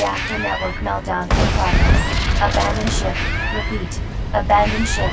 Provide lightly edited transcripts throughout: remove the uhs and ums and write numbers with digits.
Reactor network meltdown in progress. Abandon ship. Repeat. Abandon ship.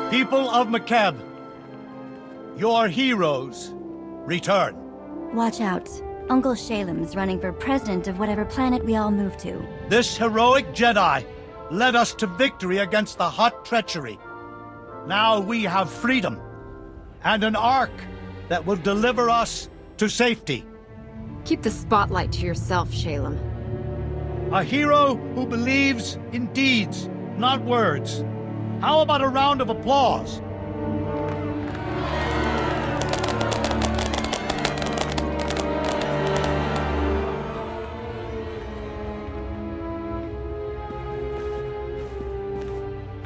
People of Makeb, your heroes return. Watch out. Uncle Shalem's running for president of whatever planet we all move to. This heroic Jedi led us to victory against the Hutt treachery. Now we have freedom and an ark that will deliver us to safety. Keep the spotlight to yourself, Shalem. A hero who believes in deeds, not words. How about a round of applause?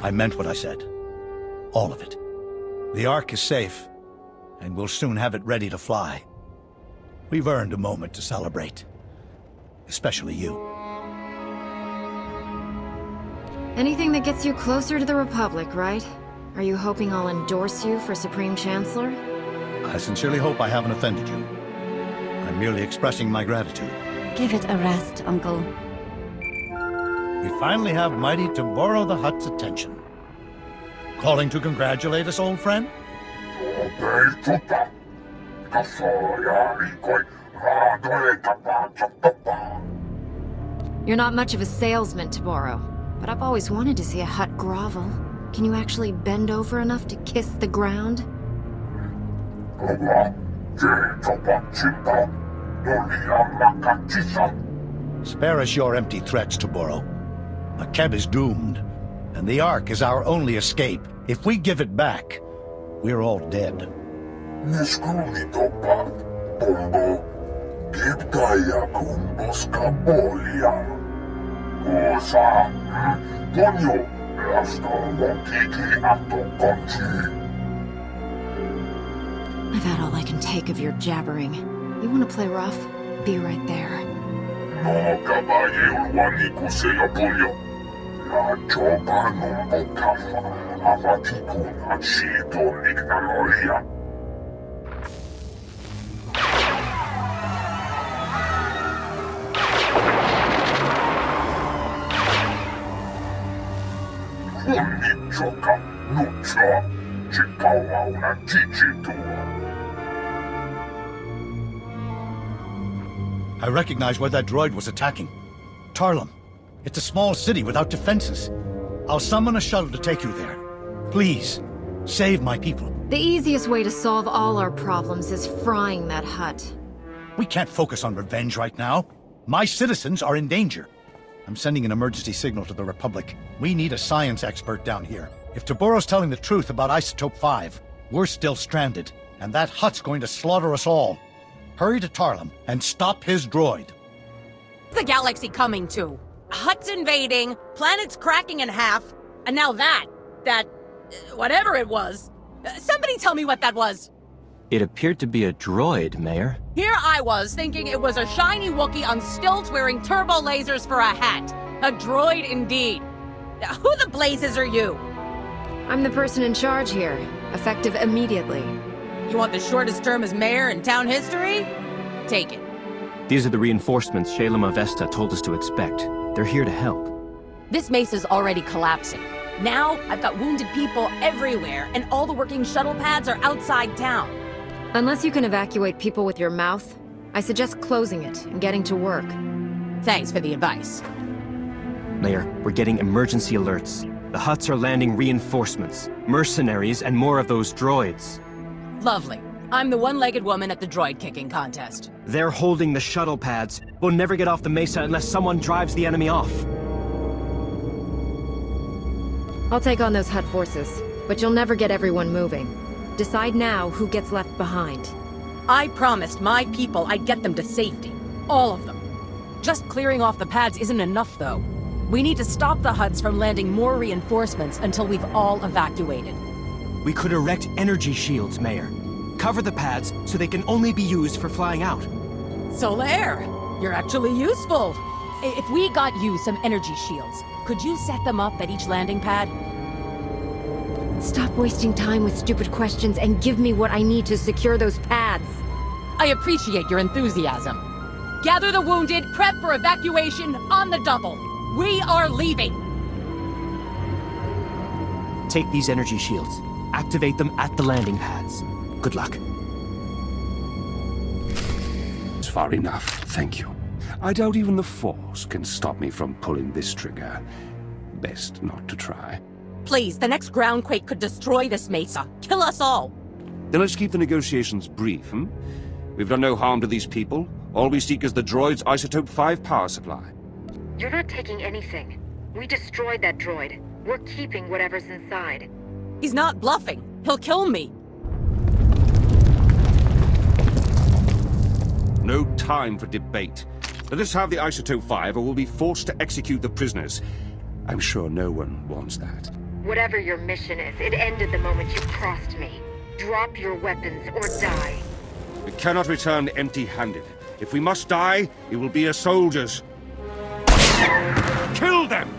I meant what I said. All of it. The Ark is safe, and we'll soon have it ready to fly. We've earned a moment to celebrate. Especially you. Anything that gets you closer to the Republic, right? Are you hoping I'll endorse you for Supreme Chancellor? I sincerely hope I haven't offended you. I'm merely expressing my gratitude. Give it a rest, Uncle. We finally have mighty Tamboro the Hutt's attention. Calling to congratulate us, old friend? You're not much of a salesman, Tamboro, but I've always wanted to see a Hutt grovel. Can you actually bend over enough to kiss the ground? Spare us your empty threats, Tamboro. Makeb is doomed, and the Ark is our only escape. If we give it back, we're all dead. I've had all I can take of your jabbering. You want to play rough? Be right there. I recognize where that droid was attacking. Tarlum. It's a small city without defenses. I'll summon a shuttle to take you there. Please, save my people. The easiest way to solve all our problems is frying that Hutt. We can't focus on revenge right now. My citizens are in danger. I'm sending an emergency signal to the Republic. We need a science expert down here. If Tamboro's telling the truth about Isotope 5, we're still stranded, and that Hutt's going to slaughter us all. Hurry to Tarlum and stop his droid. The galaxy coming to? Hutt's invading, planets cracking in half, and now whatever it was. Somebody tell me what that was. It appeared to be a droid, Mayor. Here I was, thinking it was a shiny Wookiee on stilts wearing turbo lasers for a hat. A droid indeed. Who the blazes are you? I'm the person in charge here, effective immediately. You want the shortest term as mayor in town history? Take it. These are the reinforcements Shalem Avesta told us to expect. They're here to help. This mace is already collapsing. Now, I've got wounded people everywhere, and all the working shuttle pads are outside town. Unless you can evacuate people with your mouth, I suggest closing it and getting to work. Thanks for the advice. Mayor, we're getting emergency alerts. The Hutts are landing reinforcements, mercenaries, and more of those droids. Lovely. I'm the one-legged woman at the droid kicking contest. They're holding the shuttle pads. We'll never get off the mesa unless someone drives the enemy off. I'll take on those Hutt forces, but you'll never get everyone moving. Decide now who gets left behind. I promised my people I'd get them to safety. All of them. Just clearing off the pads isn't enough, though. We need to stop the Hutts from landing more reinforcements until we've all evacuated. We could erect energy shields, Mayor. Cover the pads so they can only be used for flying out. Solaire, you're actually useful. If we got you some energy shields, could you set them up at each landing pad? Stop wasting time with stupid questions and give me what I need to secure those pads. I appreciate your enthusiasm. Gather the wounded, prep for evacuation on the double. We are leaving! Take these energy shields. Activate them at the landing pads. Good luck. It's far enough, thank you. I doubt even the Force can stop me from pulling this trigger. Best not to try. Please, the next groundquake could destroy this mesa. Kill us all. Then let's keep the negotiations brief, hmm? We've done no harm to these people. All we seek is the droid's Isotope 5 power supply. You're not taking anything. We destroyed that droid. We're keeping whatever's inside. He's not bluffing. He'll kill me. No time for debate. Let us have the Isotope 5 or we'll be forced to execute the prisoners. I'm sure no one wants that. Whatever your mission is, it ended the moment you crossed me. Drop your weapons or die. We cannot return empty-handed. If we must die, it will be as soldiers. Kill them!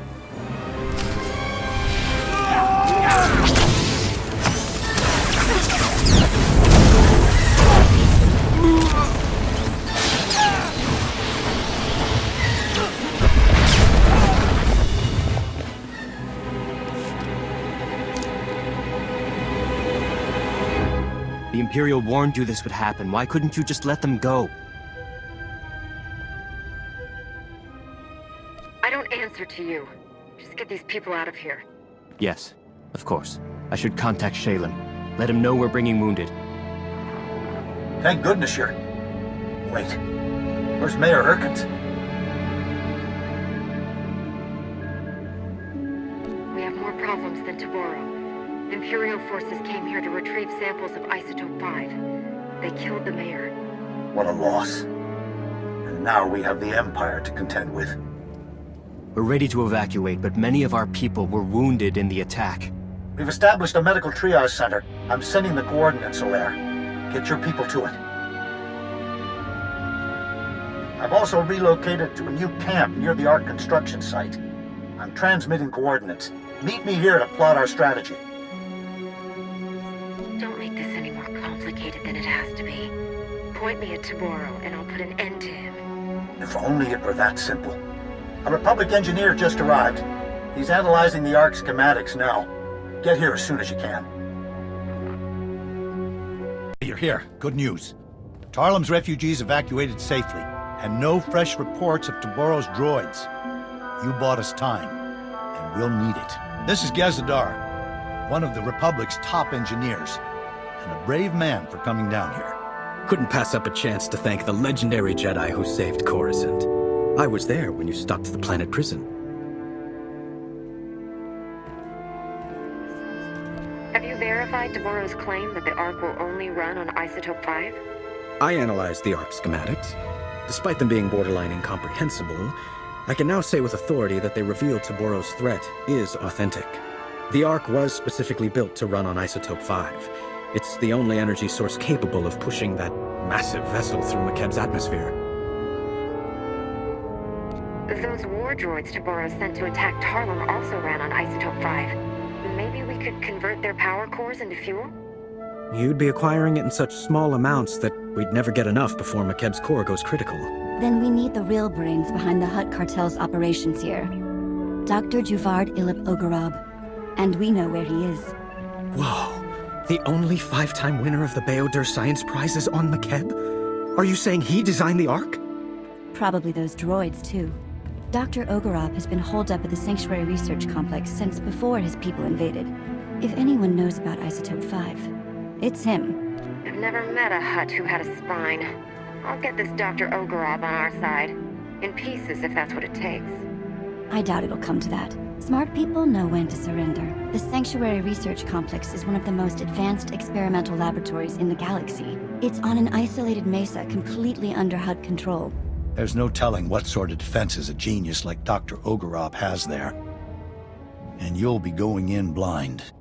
The Imperial warned you this would happen. Why couldn't you just let them go? I don't answer to you. Just get these people out of here. Yes, of course. I should contact Shalem. Let him know we're bringing wounded. Thank goodness you're... Wait. Where's Mayor Erkins? We have more problems than Taboro. Imperial forces came here to retrieve samples of Isotope 5. They killed the mayor. What a loss. And now we have the Empire to contend with. We're ready to evacuate, but many of our people were wounded in the attack. We've established a medical triage center. I'm sending the coordinates, Solaire. Get your people to it. I've also relocated to a new camp near the Ark construction site. I'm transmitting coordinates. Meet me here to plot our strategy. Don't make this any more complicated than it has to be. Point me at Taboro, and I'll put an end to him. If only it were that simple. A Republic engineer just arrived. He's analyzing the Ark's schematics now. Get here as soon as you can. You're here. Good news. Tarlem's refugees evacuated safely, and no fresh reports of Taboro's droids. You bought us time, and we'll need it. This is Gazadar, one of the Republic's top engineers, and a brave man for coming down here. Couldn't pass up a chance to thank the legendary Jedi who saved Coruscant. I was there when you stopped the planet prison. Have you verified Taboro's claim that the Ark will only run on Isotope 5? I analyzed the Ark schematics. Despite them being borderline incomprehensible, I can now say with authority that they reveal Taboro's threat is authentic. The Ark was specifically built to run on Isotope 5. It's the only energy source capable of pushing that massive vessel through Makeb's atmosphere. Those war droids Taboro sent to attack Tarlem also ran on Isotope 5. Maybe we could convert their power cores into fuel? You'd be acquiring it in such small amounts that we'd never get enough before Makeb's core goes critical. Then we need the real brains behind the Hutt cartel's operations here. Dr. Juvard Ilip Ogorab. And we know where he is. Whoa. The only 5-time winner of the Bayodur Science Prize is on Makeb? Are you saying he designed the Ark? Probably those droids, too. Dr. Ogorov has been holed up at the Sanctuary Research Complex since before his people invaded. If anyone knows about Isotope 5, it's him. I've never met a Hutt who had a spine. I'll get this Dr. Ogorov on our side. In pieces, if that's what it takes. I doubt it'll come to that. Smart people know when to surrender. The Sanctuary Research Complex is one of the most advanced experimental laboratories in the galaxy. It's on an isolated mesa completely under Hutt control. There's no telling what sort of defenses a genius like Dr. Ogorov has there. And you'll be going in blind.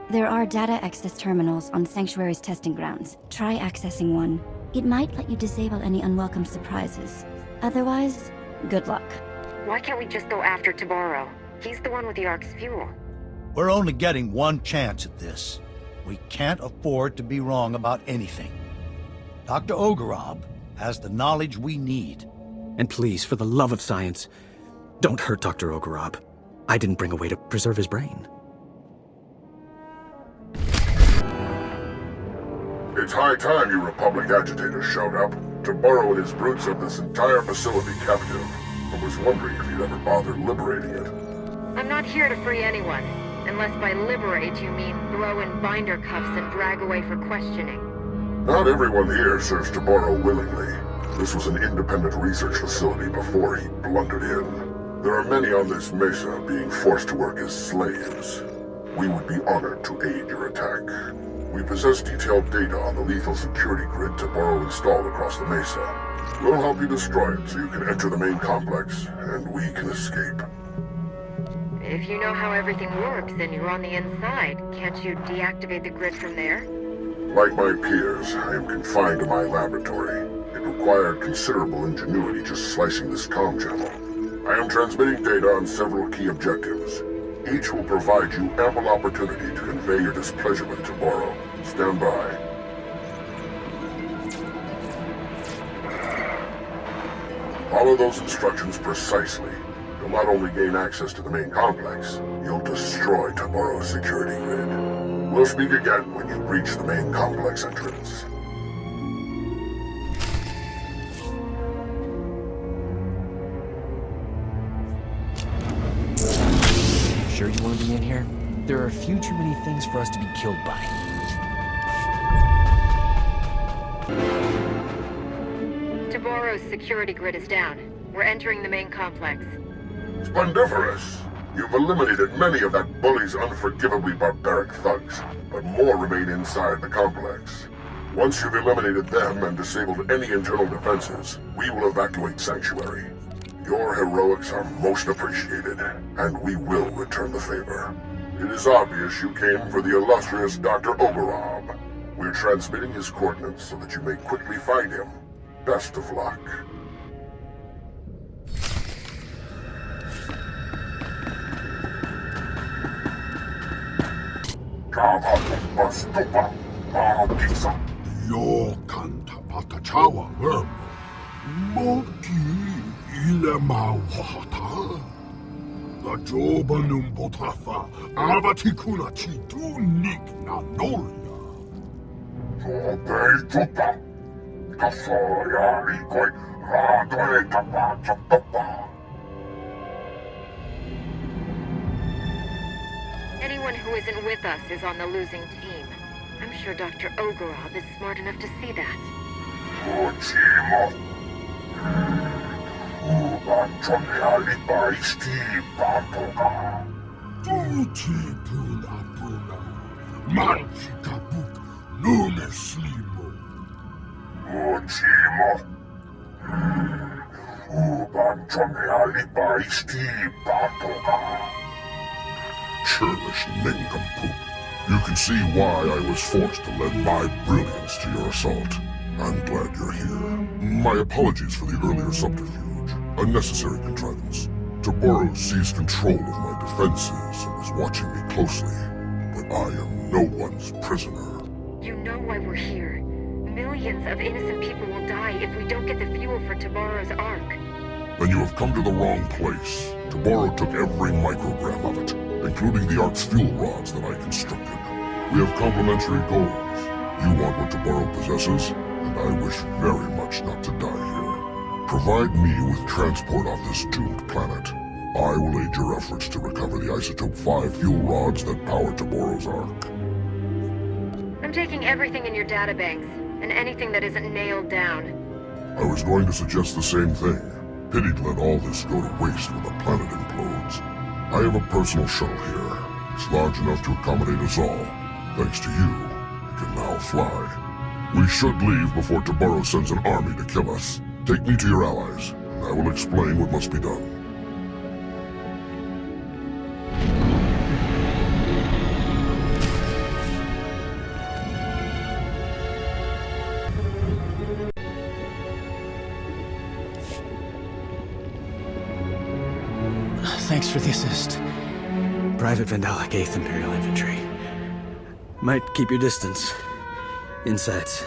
There are data access terminals on Sanctuary's testing grounds. Try accessing one. It might let you disable any unwelcome surprises. Otherwise, good luck. Why can't we just go after Taboro? He's the one with the Ark's fuel. We're only getting one chance at this. We can't afford to be wrong about anything. Dr. Ogorov has the knowledge we need. And please, for the love of science, don't hurt Dr. Ogorov. I didn't bring a way to preserve his brain. It's high time you Republic agitators showed up. Taboro and his brutes have this entire facility captive. I was wondering if you'd ever bother liberating it. I'm not here to free anyone. Unless by liberate you mean throw in binder cuffs and drag away for questioning. Not everyone here serves Taboro willingly. This was an independent research facility before he blundered in. There are many on this mesa being forced to work as slaves. We would be honored to aid your attack. We possess detailed data on the lethal security grid Taboro installed across the mesa. We'll help you destroy it so you can enter the main complex, and we can escape. If you know how everything works and you're on the inside, can't you deactivate the grid from there? Like my peers, I am confined to my laboratory. It required considerable ingenuity just slicing this comm channel. I am transmitting data on several key objectives. Each will provide you ample opportunity to convey your displeasure with Taboro. Stand by. Follow those instructions precisely. You'll not only gain access to the main complex, you'll destroy Taboro's security grid. We'll speak again when you reach the main complex entrance. Sure you want to be in here? There are a few too many things for us to be killed by. Taboro's security grid is down. We're entering the main complex. Splendiferous! You've eliminated many of that bully's unforgivably barbaric thugs, but more remain inside the complex. Once you've eliminated them and disabled any internal defenses, we will evacuate Sanctuary. Your heroics are most appreciated, and we will return the favor. It is obvious you came for the illustrious Dr. Ogorov. We're transmitting his coordinates so that you may quickly find him. Best of luck. Yokanta patachawa vermo. Moki ile mawata. La joba num botafa. Abatikuna chitu nik na nolia. Jobe tupa. Kasoya rikoi. Radoe tapa chapapa. Anyone who isn't with us is on the losing team. I'm sure Dr. Ogorov is smart enough to see that. Ochimo. Ubanchonea isti patoka. Tuti puna puna. Magica book. Nume slimo. Ochimo. Ubanchonea isti patoka. Churlish nincompoop. You can see why I was forced to lend my brilliance to your assault. I'm glad you're here. My apologies for the earlier subterfuge. A necessary contrivance. Taboro seized control of my defenses and is watching me closely. But I am no one's prisoner. You know why we're here. Millions of innocent people will die if we don't get the fuel for Taboro's Ark. Then you have come to the wrong place. Taboro took every microgram of it. including the Ark's fuel rods that I constructed. We have complementary goals. You want what Toboro possesses, and I wish very much not to die here. Provide me with transport off this doomed planet. I will aid your efforts to recover the Isotope 5 fuel rods that power Toboro's Ark. I'm taking everything in your databanks, and anything that isn't nailed down. I was going to suggest the same thing. Pity to let all this go to waste when the planet implodes. I have a personal shuttle here. It's large enough to accommodate us all. Thanks to you, we can now fly. We should leave before Toboro sends an army to kill us. Take me to your allies, and I will explain what must be done. Thanks for the assist. Private Vandalic 8th Imperial Infantry. Might keep your distance. Insides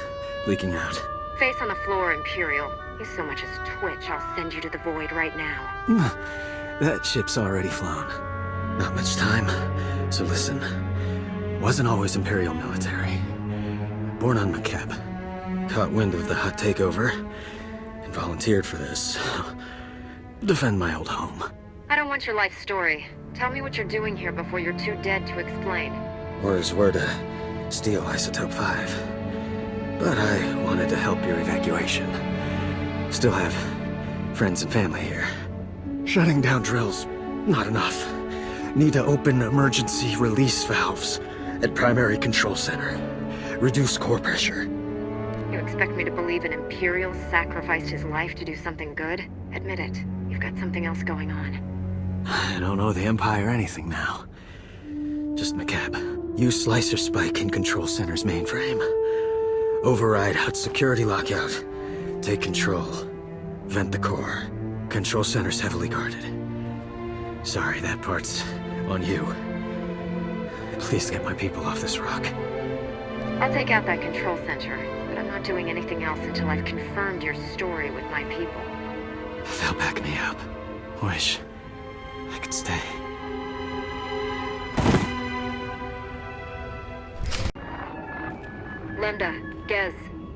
leaking out. Face on the floor, Imperial. You so much as twitch, I'll send you to the void right now. That ship's already flown. Not much time, so listen. Wasn't always Imperial military. Born on Makeb. Caught wind of the Hutt takeover, and volunteered for this. Defend my old home. I don't want your life story. Tell me what you're doing here before you're too dead to explain. Orders were to steal Isotope 5. But I wanted to help your evacuation. Still have friends and family here. Shutting down drills, not enough. Need to open emergency release valves at primary control center. Reduce core pressure. You expect me to believe an Imperial sacrificed his life to do something good? Admit it. You've got something else going on. I don't know the Empire anything now. Just Makeb. Use Slicer Spike in Control Center's mainframe. Override Hutt security lockout. Take control. Vent the core. Control Center's heavily guarded. Sorry, that part's on you. Please get my people off this rock. I'll take out that control center, but I'm not doing anything else until I've confirmed your story with my people. They'll back me up. Wish I could stay. Lambda, Gez,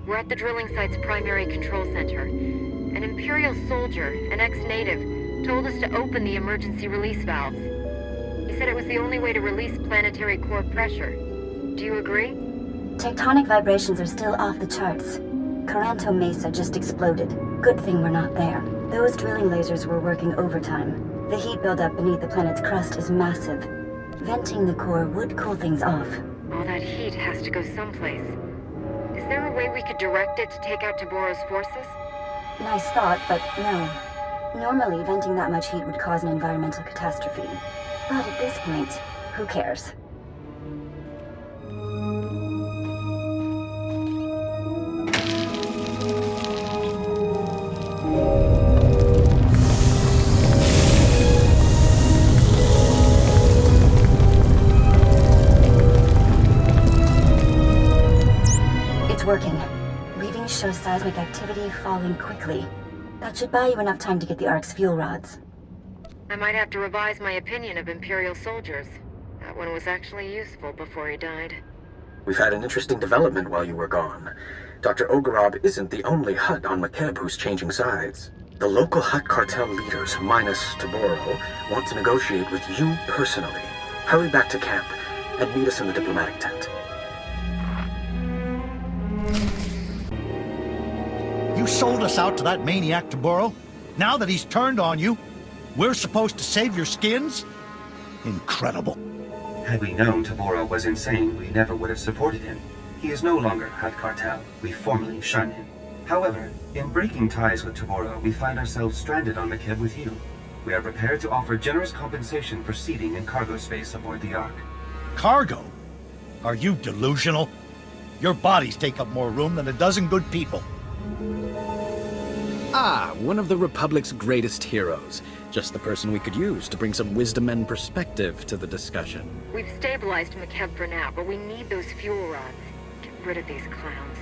we're at the drilling site's primary control center. An Imperial soldier, an ex-native, told us to open the emergency release valves. He said it was the only way to release planetary core pressure. Do you agree? Tectonic vibrations are still off the charts. Coranto Mesa just exploded. Good thing we're not there. Those drilling lasers were working overtime. The heat buildup beneath the planet's crust is massive. Venting the core would cool things off. All that heat has to go someplace. Is there a way we could direct it to take out Toboro's forces? Nice thought, but no. Normally, venting that much heat would cause an environmental catastrophe. But at this point, who cares? Working. Readings show seismic activity falling quickly. That should buy you enough time to get the Ark's fuel rods. I might have to revise my opinion of Imperial soldiers. That one was actually useful before he died. We've had an interesting development while you were gone. Dr. Ogorob isn't the only Hutt on Makeb who's changing sides. The local Hutt cartel leaders, minus Toboro, want to negotiate with you personally. Hurry back to camp and meet us in the diplomatic tent. You sold us out to that maniac Toboro? Now that he's turned on you, we're supposed to save your skins? Incredible. Had we known Toboro was insane, we never would have supported him. He is no longer Hutt Cartel. We formally shun him. However, in breaking ties with Toboro, we find ourselves stranded on Makeb with you. We are prepared to offer generous compensation for seating and cargo space aboard the Ark. Cargo? Are you delusional? Your bodies take up more room than a dozen good people. Ah, one of the Republic's greatest heroes. Just the person we could use to bring some wisdom and perspective to the discussion. We've stabilized Makeb for now, but we need those fuel rods. Get rid of these clowns.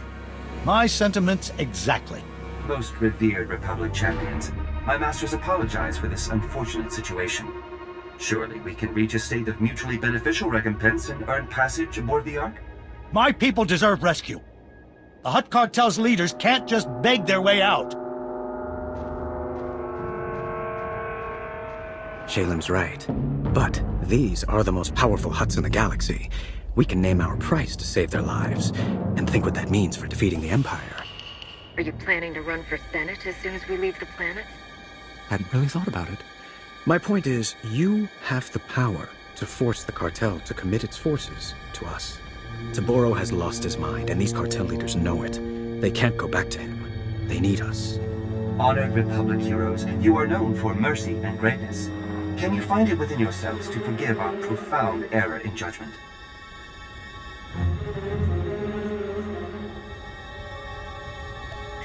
My sentiments exactly. Most revered Republic champions, my masters apologize for this unfortunate situation. Surely we can reach a state of mutually beneficial recompense and earn passage aboard the Ark? My people deserve rescue. The Hutt cartel's leaders can't just beg their way out. Shalem's right. But these are the most powerful Hutts in the galaxy. We can name our price to save their lives, and think what that means for defeating the Empire. Are you planning to run for Senate as soon as we leave the planet? Hadn't really thought about it. My point is, you have the power to force the cartel to commit its forces to us. Taboro has lost his mind, and these cartel leaders know it. They can't go back to him. They need us. Honored Republic heroes, you are known for mercy and greatness. Can you find it within yourselves to forgive our profound error in judgment?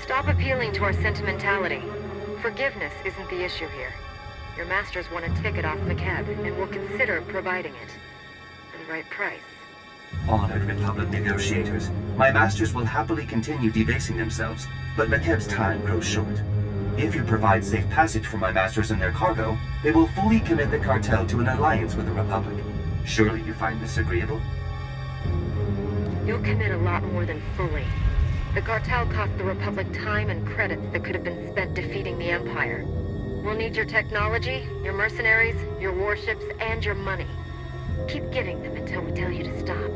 Stop appealing to our sentimentality. Forgiveness isn't the issue here. Your masters want a ticket off Makeb, and will consider providing it. For the right price. Honored Republic negotiators, my masters will happily continue debasing themselves, but Makeb's time grows short. If you provide safe passage for my masters and their cargo, they will fully commit the cartel to an alliance with the Republic. Surely you find this agreeable? You'll commit a lot more than fully. The cartel cost the Republic time and credits that could have been spent defeating the Empire. We'll need your technology, your mercenaries, your warships, and your money. Keep giving them until we tell you to stop.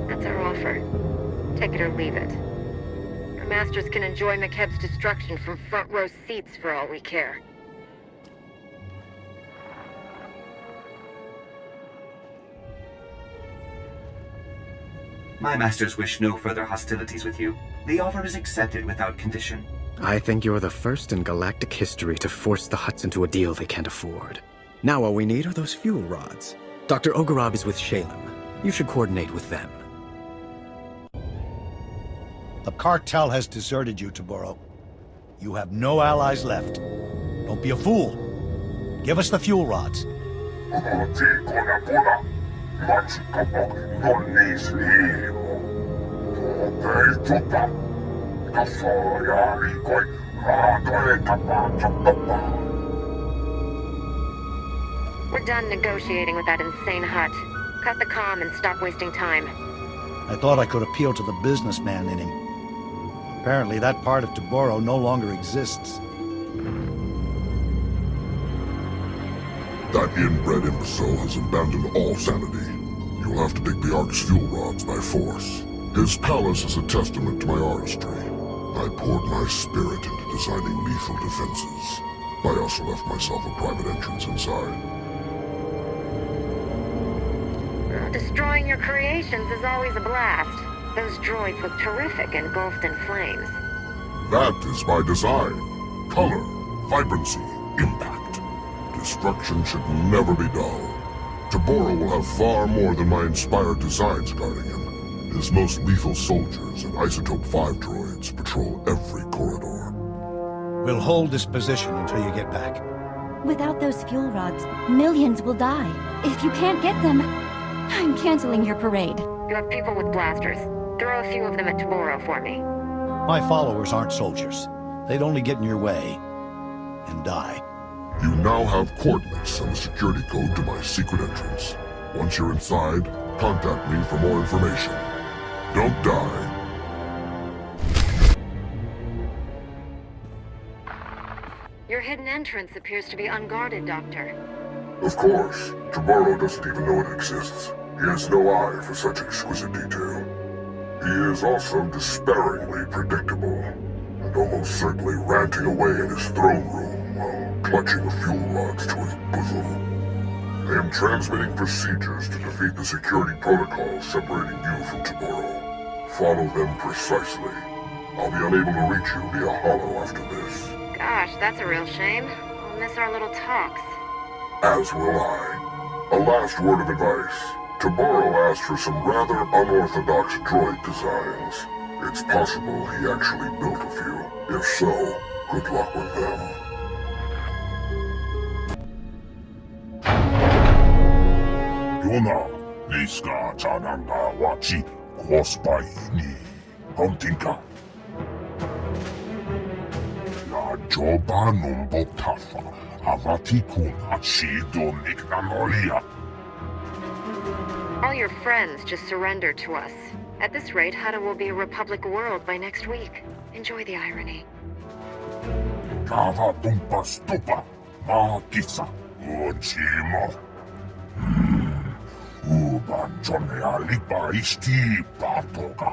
That's our offer. Take it or leave it. Our masters can enjoy Makeb's destruction from front row seats for all we care. My masters wish no further hostilities with you. The offer is accepted without condition. I think you're the first in galactic history to force the Hutts into a deal they can't afford. Now all we need are those fuel rods. Dr. Ogorov is with Shalem. You should coordinate with them. The cartel has deserted you, Taboro. You have no allies left. Don't be a fool. Give us the fuel rods. We're done negotiating with that insane Hutt. Cut the comm and stop wasting time. I thought I could appeal to the businessman in him. Apparently that part of Taboro no longer exists. That inbred imbecile has abandoned all sanity. You'll have to dig the Ark's fuel rods by force. His palace is a testament to my artistry. I poured my spirit into designing lethal defenses. I also left myself a private entrance inside. Destroying your creations is always a blast. Those droids look terrific engulfed in flames. That is by design. Color, vibrancy, impact. Destruction should never be dull. Taboro will have far more than my inspired designs guarding him. His most lethal soldiers and Isotope 5 droids patrol every corridor. We'll hold this position until you get back. Without those fuel rods, millions will die. If you can't get them, I'm canceling your parade. You have people with blasters. Throw a few of them at Taboro for me. My followers aren't soldiers. They'd only get in your way and die. You now have coordinates and the security code to my secret entrance. Once you're inside, contact me for more information. Don't die. Your hidden entrance appears to be unguarded, Doctor. Of course, Taboro doesn't even know it exists. He has no eye for such exquisite detail. He is also despairingly predictable, and almost certainly ranting away in his throne room while clutching the fuel rods to his bosom. I am transmitting procedures to defeat the security protocols separating you from Taboro. Follow them precisely. I'll be unable to reach you via holo after this. Gosh, that's a real shame. We'll miss our little talks. As will I. A last word of advice. Taboro asked for some rather unorthodox droid designs. It's possible he actually built a few. If so, good luck with them. Yona, Niska Chananga Wachi, Kwospaini, Hontinka. La Joba Numbo Tafa, Havatikun Achidon Ignanolia. All your friends just surrendered to us. At this rate, Hada will be a Republic world by next week. Enjoy the irony. Kava tumpas tupa. Mahakisa. Ochimo. Uban Jonea lipa isti patoka.